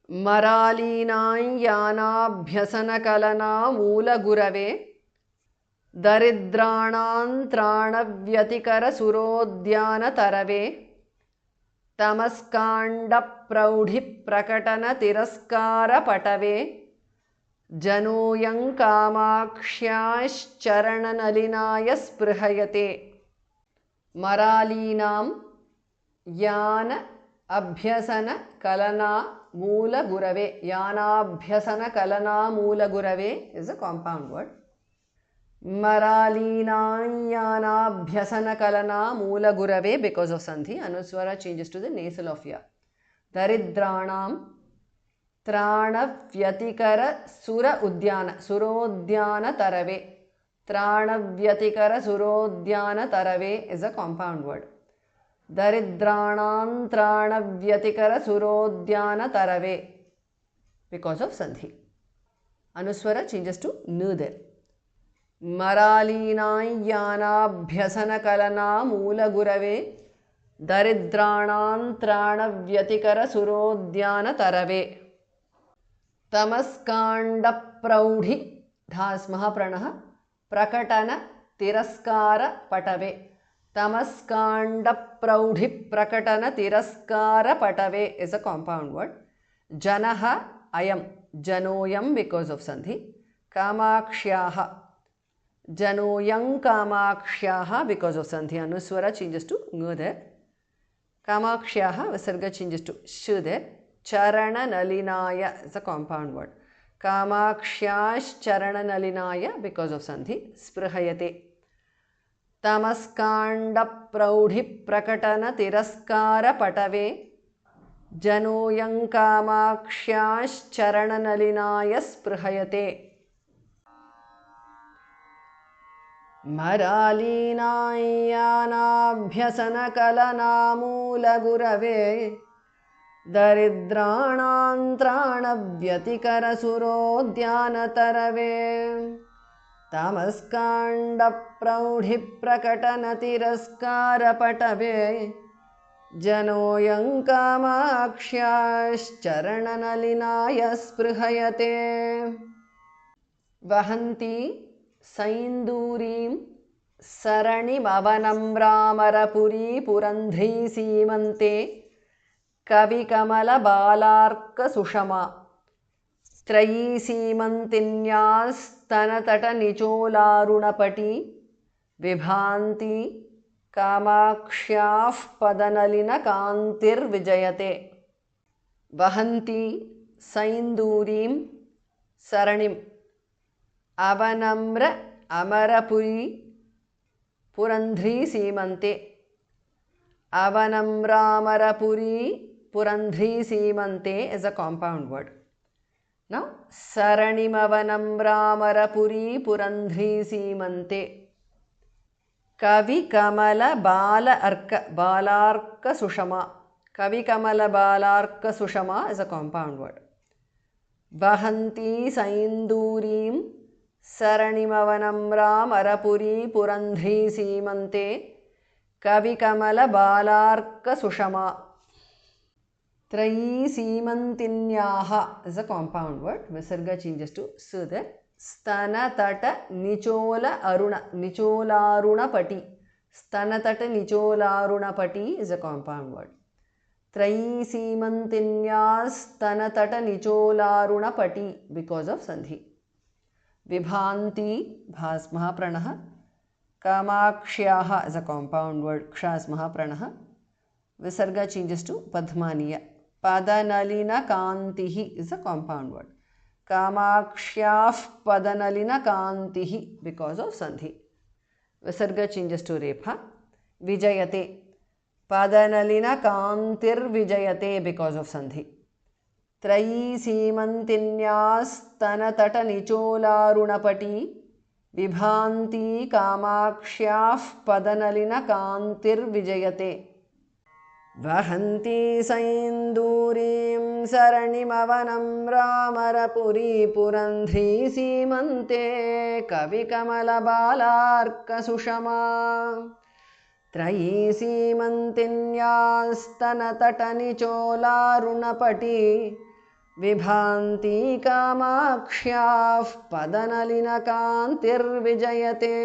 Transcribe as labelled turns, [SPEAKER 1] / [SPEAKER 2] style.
[SPEAKER 1] मरालीनाय्यानाभ्यसनकलना मूलगुरवे दरिद्राणान्त्राणव्यतिकरसुरोद्यानतरवे तमस्काण्डप्रौढिप्रकटनतिरस्कारपटवे जनोऽयं कामाक्ष्याश्चरणनलिनाय स्पृहयते मरालीनां यान अभ्यसनकलना मूलगुरवे यानाभ्यसनकलना मूलगुरवे is a compound word. Maralinayanabhyasankalana Moolagurave because of Sandhi. Anuswara changes to the nasal of Ya. Daridranam Tranavyatikara Sura Udyana Surodhyana Tarave. Tranavyatikara Surodhyana Tarave is a compound word. Daridranam Tranavyatikara Surodhyana Tarave because of Sandhi. Anuswara changes to Nu there. मरालीनाय्यानाभ्यसनकलना मूलगुरवे दरिद्राणान्त्राणव्यतिकरसुरोद्यानतरवे तमस्काण्डप्रौढि धास्मः प्रणः प्रकटनतिरस्कारपटवे तमस्काण्डप्रौढिप्रकटनतिरस्कारपटवे is a compound word. जनः अयं जनोऽयं because of sandhi. कामाक्ष्याः Janoyang Kamakshaha because of Sandhi. Anuswara changes to Ng there. Kamakshaha Visarga changes to Shu there. Charana Nalinaya is a compound word. Kamakshash Charana Nalinaya because of Sandhi. Sprihayate. Tamaskanda Praudhi Prakatana Tiraskara Patave. Janoyang Kamakshash Charana Nalinaya Sprihayate. मरालीनाय्यानाभ्यसनकलना मूलगुरवे दरिद्राणान्त्राणव्यतिकरसुरोद्यानतरवे तमस्काण्डप्रौढिप्रकटनतिरस्कारपटवे जनोऽयं कामाक्ष्याश्चरणनलिनाय स्पृहयते वहन्ति सैन्दूरीं सरणिमवनम्रामरपुरी पुरन्ध्री सीमन्ते कविकमलबालार्कसुषमा त्रयी सीमन्तिन्यास्तनतटनिचोलारुणपटी विभान्ति कामाक्ष्याः पदनलिनकान्तिर्विजयते वहन्ति सैन्दूरीं सरणिम् अवनम्र Amarpuri पुरंध्री सीमंते अवनम्रामरपुरी पुरंध्री सीमंते is a compound word. Now saranimavamramarapurí पुरंध्री सीमंते कवि कमल बाल अर्क बालार्क सुषमा कवि कमल बालार्क सुषमा is a compound word. वहन्ति सैन्दूरीं सरणिमवनम्रामरपुरी पुरंध्री सीमन्ते कविकमलबालार्कसुषमा त्रयी सीमन्तिन्याः is a compound word. Visarga changes to su there. स्तनतट निचोल Arun निचोलारुणपटी स्तनतट निचोलारुणपटी is a compound word. त्रयी सीमन्तिन्यास्तनतट निचोलारुणपटी because of sandhi. विभान्ति भास्मः प्रणः कामाक्ष्याः is a compound word. क्षास्मः प्रणः Visarga changes to padmaniya. Padanalina kantihi is a compound word. Kamakshyaaf padanalina kantihi because of sandhi. Visarga changes to repha. Vijayate. Padanalina kantir vijayate because of sandhi. Trayi seemantinyas tanatata nichola runapati. Vibhanti kamakshyaaf padanalina kantir vijayate. वहन्ति सैन्दूरीं सरणिमवनम्रामरपुरी पुरन्ध्री सीमन्ते कविकमलबालार्कसुषमा त्रयी सीमन्तिन्यास्तनतटनिचोलारुणपटी विभान्ति कामाक्ष्याः पदनलिनकान्तिर्विजयते